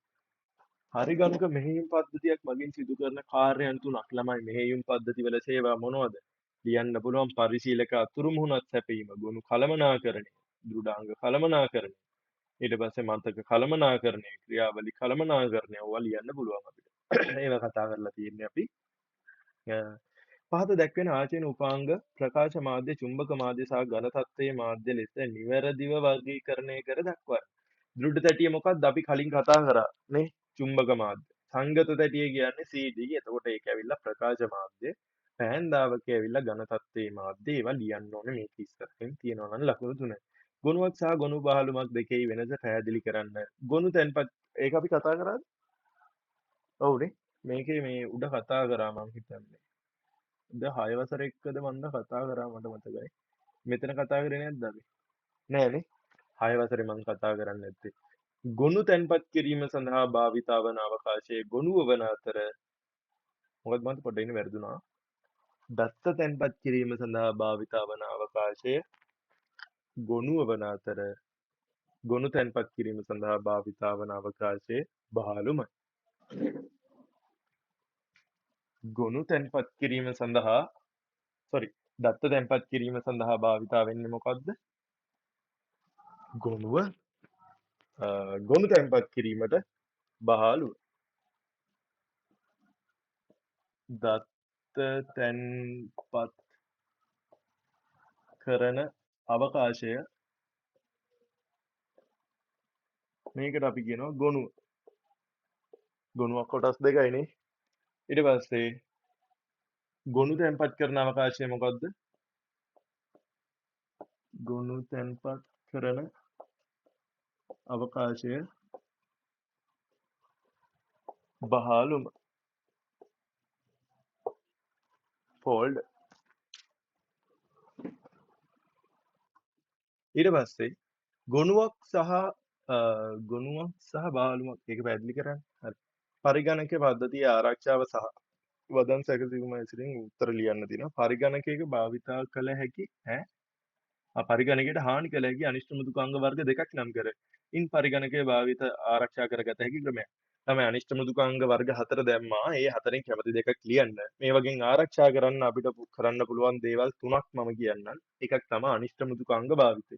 A: පරිගණක මෙහෙයුම් පද්ධතියක් මගින් සිදු කරන කාර්යයන් තුනක් ළමයි මෙහෙයුම් පද්ධතිවල සේවා මොනවද? ලියන්න පුළුවන් පරිශීලක අතුරු මුහුණත් සැපීම, ගොනු කළමනාකරණය, දෘඩාංග කළමනාකරණය, ඊට පස්සේ මතක කළමනාකරණය, ක්‍රියාවලි කළමනාකරණය ඕවා ලියන්න පුළුවන් අපිට. ඒවා කතා කරලා තියෙන්නේ අපි. පහත දැක්වෙන ආචරණ උපාංග ප්‍රකාශ මාධ්‍ය, චුම්බක මාධ්‍ය සහ ඝන තත්ත්වයේ මාධ්‍ය ලෙස නිවැරදිව වර්ගීකරණය කර දක්වන්න. දෘඩ තැටිය මොකක්ද? අපි කලින් කතා කරා නේ. චුම්බක මාධ්‍ය. සංගත තැටිය කියන්නේ CD. එතකොට ඒක ඇවිල්ලා ප්‍රකාශ මාධ්‍ය. පැහැන්දාවක ඇවිල්ලා ඝන තත්ත්වයේ මාධ්‍ය. ඒවා ලියන්න ඕනේ මේක ඉස්සරහින් තියෙනවා නම් ලකුණු 3යි. ගොනුවක් සහ ගොනු බහලුමක් දෙකේ වෙනස පැහැදිලි කරන්න. ගොනු තැන්පත් ඒක අපි කතා කරාද? ඔව්නේ. මේකේ මේ උඩ කතා කරා මම හිතන්නේ. ද 6 වසර එක්කද මන්ද කතා කරා මට මතකයි. මෙතන කතා කරේ නැද්ද අපි? නෑනේ. 6 වසරේ මම කතා කරන්නේ නැත්තේ. ගොනු තැන්පත් කිරීම සඳහා භාවිතා වන අවකාශයේ ගොනුව වන අතර මොකද මන්ද පොඩ්ඩක් ඉන්න වැරදුනා. දත්ත තැන්පත් කිරීම සඳහා භාවිතා වන අවකාශය ගොනුව වන අතර ගොනු තැන්පත් කිරීම සඳහා භාවිතා වන අවකාශයේ බහලුමයි. ගොනු තැන්පත් කිරීම සඳහා දත්ත තැන්පත් කිරීම සඳහා භාවිතා වෙන්නේ මොකක්ද? ගොනුව ගොනු තැන්පත් කිරීමට බහලුව. දත්ත තැන්පත් කරන අවකාශය මේකට අපි කියනවා ගොනුව. ගොනුවක් කොටස් දෙකයිනේ. ඊට පස්සේ ගොනු තැන්පත් කරන අවකාශය මොකක්ද? ගොනු තැන්පත් කරන අවකාශය බහලුම ෆෝල්ඩ්. ඊට පස්සේ ගොනුවක් සහ බහලුමක් ඒක පැහැදිලි කරන්න. හරි. පරිගණක පද්ධතිය ආරක්ෂාව සහ වදන් සැකසීම ඇසුරින් උත්තර ලියන්න තියෙනවා. පරිගණකයක භාවිතා කළ හැකි පරිගණකයට හානි කළ හැකි අනිෂ්ට මෘදුකාංග වර්ග දෙකක් නම් කර. ඉන් පරිගණකය භාවිත ආරක්ෂා කරගත හැකි ක්‍රමයක්. තමයි අනිෂ්ට මෘදුකාංග වර්ග 4 දැම්මා. ඒ හතරෙන් කැමති දෙකක් ලියන්න. මේ වගේ ආරක්ෂා කරන්න අපිට කරන්න පුළුවන් දේවල් තුනක් මම කියන්නම්. එකක් තමයි අනිෂ්ට මෘදුකාංග භාවිතය.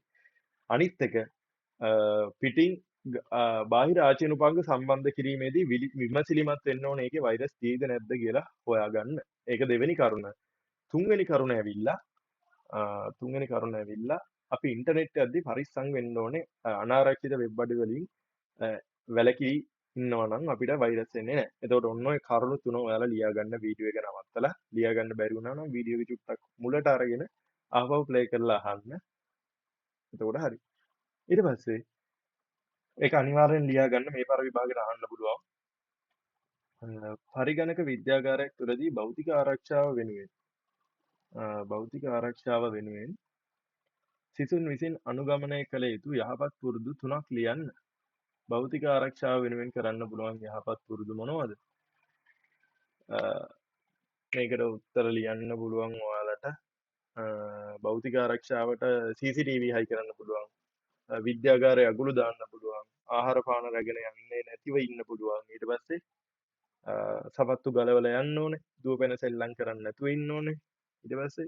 A: අනිත් එක පිටින් බාහිර ආචානුපාංග සම්බන්ධ කිරීමේදී විමසිලිමත් වෙන්න ඕනේ ඒකේ වෛරස් තියෙද නැද්ද කියලා හොයාගන්න. ඒක දෙවෙනි කරුණ. තුන්වෙනි කරුණ ඇවිල්ලා අපි ඉන්ටර්නෙට් යද්දී පරිස්සම් වෙන්න ඕනේ අනාරක්ෂිත වෙබ් අඩවි වලින් වැළකී ඉන්නවා නම් අපිට වෛරස් එන්නේ නැහැ. එතකොට ඔන්න ඔය කරුණු තුන ඔයාලා ලියා ගන්න වීඩියෝ එක නවත්තලා ලියා ගන්න බැරි වුණා නම් වීඩියෝ එක චුට්ටක් මුලට අරගෙන ආපහු ප්ලේ කරලා අහන්න. එතකොට හරි. ඊට පස්සේ ඒක අනිවාර්යෙන් ලියා ගන්න මේ පාර විභාගෙට අහන්න පුළුවන්. පරිගණක විද්‍යාගාරයක් තුළදී භෞතික ආරක්ෂාව වෙනුවෙන් සිසුන් විසින් අනුගමනය කළ යුතු යහපත් පුරුදු තුනක් ලියන්න. භෞතික ආරක්ෂාව වෙනුවෙන් කරන්න පුළුවන් යහපත් පුරුදු මොනවද? මේකට උත්තර ලියන්න පුළුවන් ඔයාලට. භෞතික ආරක්ෂාවට CCTV හයි කරන්න පුළුවන්. විද්‍යාගාරය අගුළු දාන්න පුළුවන්. ආහාර පාන රැගෙන යන්නේ නැතිව ඉන්න පුළුවන්. ඊට පස්සේ සපත්තු ගලවලා යන්න ඕනේ. දුවපැන සෙල්ලම් කරන්න නැතුව ඉන්න ඕනේ. ඊට පස්සේ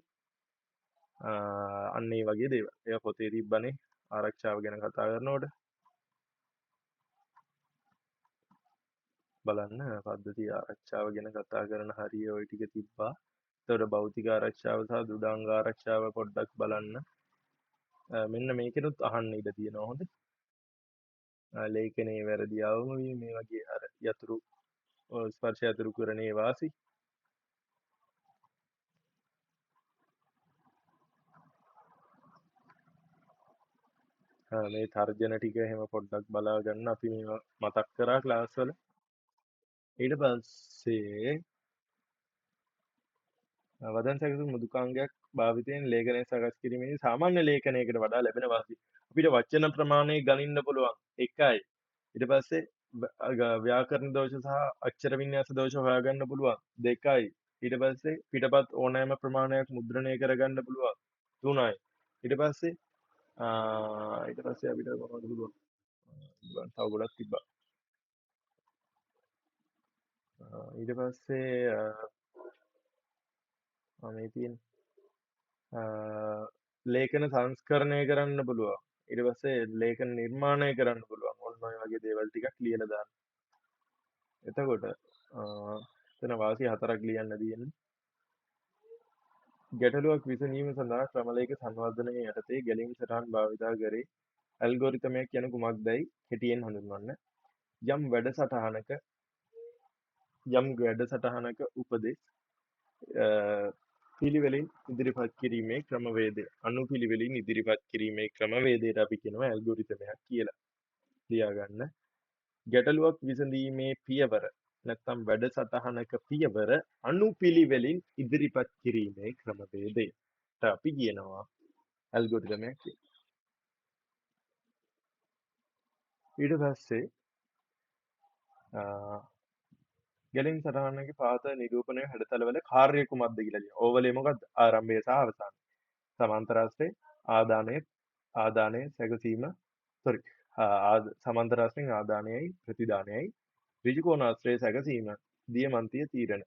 A: අන්න ඒ වගේ දේවල්. ඒවා පොතේ තිබ්බනේ ආරක්ෂාව ගැන කතා කරනකොට. බලන්න පද්ධතිය ආරක්ෂාව ගැන කතා කරන හරිය ওই ටික තිබ්බා. එතකොට භෞතික ආරක්ෂාව සහ දෘඩාංග ආරක්ෂාව පොඩ්ඩක් බලන්න. මෙන්න මේකෙනුත් අහන්න ඉඩ තියෙනවා. හොඳ. ලේඛනයේ වැරදි අවම වීම මේ වගේ අර යතුරු ස්පර්ශ යතුරු කරණේ වාසි. මේ තර්ජන ටික එහෙම පොඩ්ඩක් බලා ගන්න අපි මේවා මතක් කරා ක්ලාස් වල. ඊට පස්සේ වදන් සැකසුම් මෘදුකාංගයක් භාවිතයෙන් ලේඛනය සකස් කිරීමේදී සාමාන්‍ය ලේඛනයකට වඩා ලැබෙන වාසි. අපිට වචන ප්‍රමාණය ගණින්න පුළුවන්. 1යි. ඊට පස්සේ ව්‍යාකරණ දෝෂ සහ අක්ෂර වින්‍යාස දෝෂ හොයාගන්න පුළුවන්. 2යි. ඊට පස්සේ පිටපත් ඕනෑම ප්‍රමාණයක් මුද්‍රණය කරගන්න පුළුවන්. 3යි. ඊට පස්සේ අපිට මොනවද පුළුවන්? තව ගොඩක් තිබ්බා. ඊට පස්සේ මේ තියෙන ලේඛන සංස්කරණය කරන්න පුළුවන්. ඊට පස්සේ ලේඛන නිර්මාණය කරන්න පුළුවන්. ඔන්න ඔය වගේ දේවල් ටිකක් ලියලා දාන්න. එතකොට එතන වාසි 4ක් ලියන්න තියෙන්නේ. ගැටලුවක් විසඳීම සඳහා ක්‍රමලේඛ සංවර්ධනය යටතේ ගැලීම් සටහන් භාවිතා කරේ ඇල්ගොරිතමයක් යන කුමක්දයි කෙටියෙන් හඳුන්වන්න. යම් වැඩසටහනක උපදෙස් පිළිවෙලින් ඉදිරිපත් කිරීමේ ක්‍රමවේදය අනුපිළිවෙලින් ඉදිරිපත් කිරීමේ ක්‍රමවේදයට අපි කියනවා ඇල්ගොරිතමයක් කියලා. ලියාගන්න. ගැටලුවක් විසඳීමේ පියවර නැත්නම් වැඩසටහනක පියවර අනුපිළිවෙලින් ඉදිරිපත් කිරීමේ ක්‍රමවේදයට අපි කියනවා ඇල්ගොරිතමයක් කියලා. ඊට පස්සේ ගැලීම් සටහනක පාත නිරූපණය හැඩතලවල කාර්ය කුමක්ද කියලා ලියනවා. ඕවලේ මොකක්ද? ආරම්භය සහ අවසානය. සමාන්තර ආශ්‍රය, ආදානය සැකසීම, සමන්තරස්යෙන් ආදානයයි ප්‍රතිදානයයි ඍජුකෝණාශ්‍රය සැකසීම දියමන්තිය තීරණ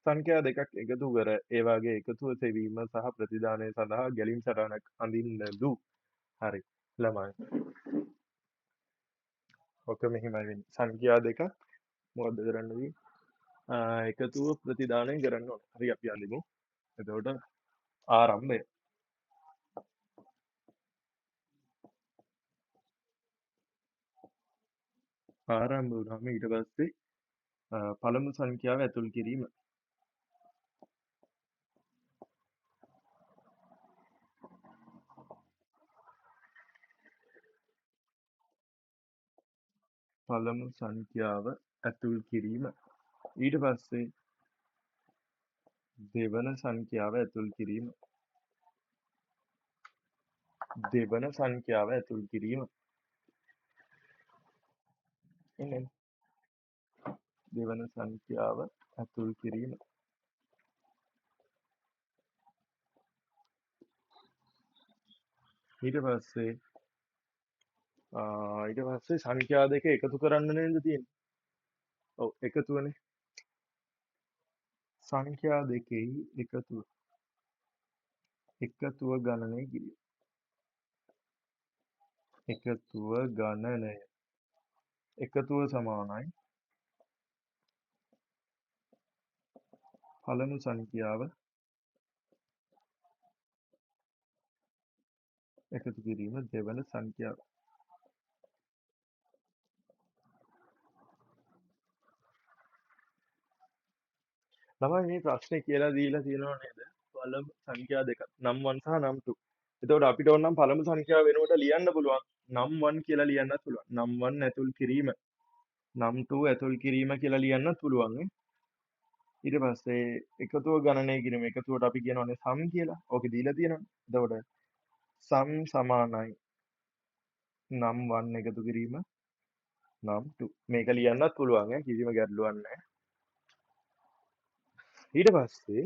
A: සංඛ්‍යා දෙකක් එකතු කර ඒවාගේ එකතුව සෙවීම සහ ප්‍රතිදානය සඳහා ගැලීම් සටහනක් අඳින්නලු. හරි ළමයි ඔක මෙහෙමයි වෙන්නේ. සංඛ්‍යා දෙකක් මොකද්ද කරන්න වෙන්නේ? එකතුව ප්‍රතිදානය කරන්න ඕනේ. හරි අපි අඳිමු. එතකොට ආරම්භය. ආරම්භ වුණාම ඊට පස්සේ පළමු සංඛ්‍යාව ඇතුල් කිරීම. පළමු සංඛ්‍යාව ඇතුල් කිරීම. ඊට පස්සේ දෙවන සංඛ්‍යාව ඇතුල් කිරීම. දෙවන සංඛ්‍යාව ඇතුල් කිරීම. එන්නේ දෙවන සංඛ්‍යාව ඇතුල් කිරීම. ඊට පස්සේ සංඛ්‍යා දෙක එකතු කරන්න නේද තියෙන්නේ? ඔව් එකතුවනේ. සංඛ්‍යා දෙකෙහි එකතුව. එකතුව ගණනය කිරීම. එකතුව ගණනය. එකතුව සමානයි පළමු සංඛ්‍යාව එකතු කිරීම දෙවන සංඛ්‍යාව. ළමයි මේ ප්‍රශ්නේ කියලා දීලා තියෙනව නේද? පළමු සංඛ්‍යා දෙකක් නම් 1 සහ නම් 2. එතකොට අපිට ඕන නම් පළමු සංඛ්‍යාව වෙනුවට ලියන්න පුළුවන්. නම් 1 කියලා ලියන්නත් පුළුවන්. නම් 1 ඇතුල් කිරීම. නම් 2 ඇතුල් කිරීම කියලා ලියන්නත් පුළුවන් නේ. ඊට පස්සේ එකතුව ගණනය කිරීම. එකතුවට අපි කියනවානේ සම් කියලා. ඕකේ දීලා තියෙනවා. එතකොට සම් සමානයි නම් 1 එකතු කිරීම නම් 2. මේක ලියන්නත් පුළුවන් ඈ කිසිම ගැටලුවක් නැහැ. ඊට පස්සේ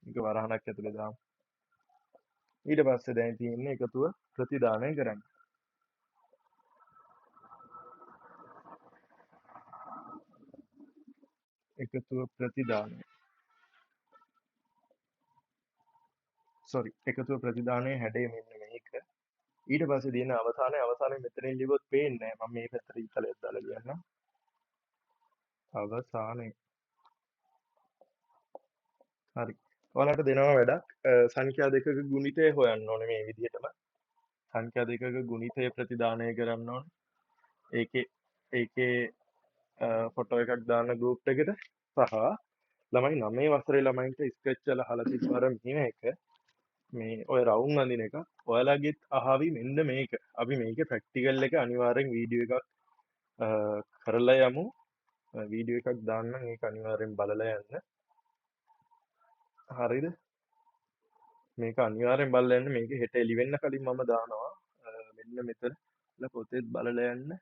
A: මේක වරහණක් ඇතුලේ දාමු. ඊට පස්සේ දැන් තියෙන්නේ එකතුව ප්‍රතිදානය කරන්න. එකතුව ප්‍රතිදානය. එකතුව ප්‍රතිදානයේ හැඩය මෙන්න මේක. ඊට පස්සේ තියෙන අවසානයේ මෙතනින් ලිව්වොත් පේන්නේ නැහැ. මම මේ පැත්තට ඉතලයක් දාලා ලියන්නම්. අවසානයේ. හරි. ඔයාලට දෙනවා වැඩක්. සංඛ්‍යා දෙකක ගුණිතය හොයන්න ඕනේ මේ විදිහටම. සංඛ්‍යා දෙකක ගුණිතය ප්‍රතිදානය කරන්න ඕනේ. ඒකේ ෆොටෝ එකක් දාන්න ගෲප් එකට සහ ළමයි 9 වසරේ ළමයින්ට ස්කෙච් වල අහලා තිබ්බාර මෙහෙම එක මේ ඔය රවුම් අඳින එක ඔයාලගෙත් අහවි මෙන්න මේක. අපි මේකේ ප්‍රැක්ටිකල් එක අනිවාර්යෙන් වීඩියෝ එකක් කරලා යමු. වීඩියෝ එකක් දාන්නම් ඒක අනිවාර්යෙන් බලලා යන්න. හරිද? මේක අනිවාර්යෙන් බලලා යන්න. මේක හෙට එළි වෙන්න කලින් මම දානවා. මෙන්න මෙතන පොතේත් බලලා යන්න.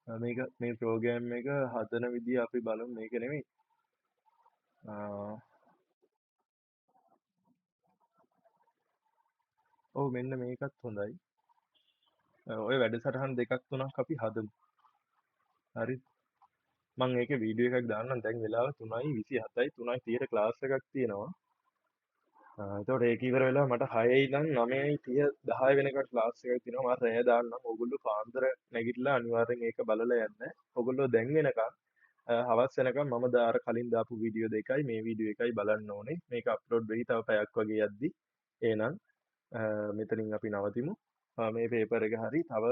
A: මේක මේ ප්‍රෝග්‍රෑම් එක හදන විදිහ අපි බලමු. මේක නෙමෙයි. ඔව් මෙන්න මේකත් හොඳයි. ඔය වැඩසටහන් දෙකක් තුනක් අපි හදමු. හරි. මම ඒකේ වීඩියෝ එකක් දාන්නම්. දැන් වෙලාව 3:27යි 3:30ට ක්ලාස් එකක් තියෙනවා. එතකොට ඒක ඉවර වෙලා මට 6 ඉඳන් 9:30 10 වෙනකන් ක්ලාස් එකක් තියෙනවා. මම රෑ දාන්නම්. ඕගොල්ලෝ පාන්දර නැගිටලා අනිවාර්යෙන් ඒක බලලා යන්න. ඕගොල්ලෝ දැන් වෙනකන් හවස් වෙනකන් මම අර කලින් දාපු වීඩියෝ දෙකයි මේ වීඩියෝ එකයි බලන්න ඕනේ. මේක අප්ලෝඩ් වෙයි තව පැයක් වගේ යද්දි. එහෙනම් මෙතනින් අපි නවතිමු. මේ පේපර් එක හරි තව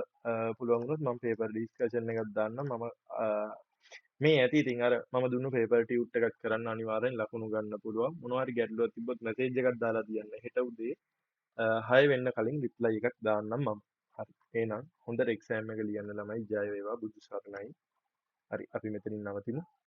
A: පුළුවන් වුණොත් මම පේපර් ඩිස්කෂන් එකක් දාන්නම්. මම මේ ඇති ඉතින් අර මම දුන්නු පේපර් ටියුට් එකක් කරන්න අනිවාර්යෙන් ලකුණු ගන්න පුළුවන්. මොනවා හරි ගැටලුවක් තිබ්බොත් මැසේජ් එකක් දාලා තියන්න. හෙට උදේ 6 වෙන්න කලින් රිප්ලයි එකක් දාන්නම් මම. හරි. එහෙනම් හොඳට එක්සෑම් එක ලියන්න ළමයි ජය වේවා බුදු සරණයි. හරි අපි මෙතනින් නවතිමු.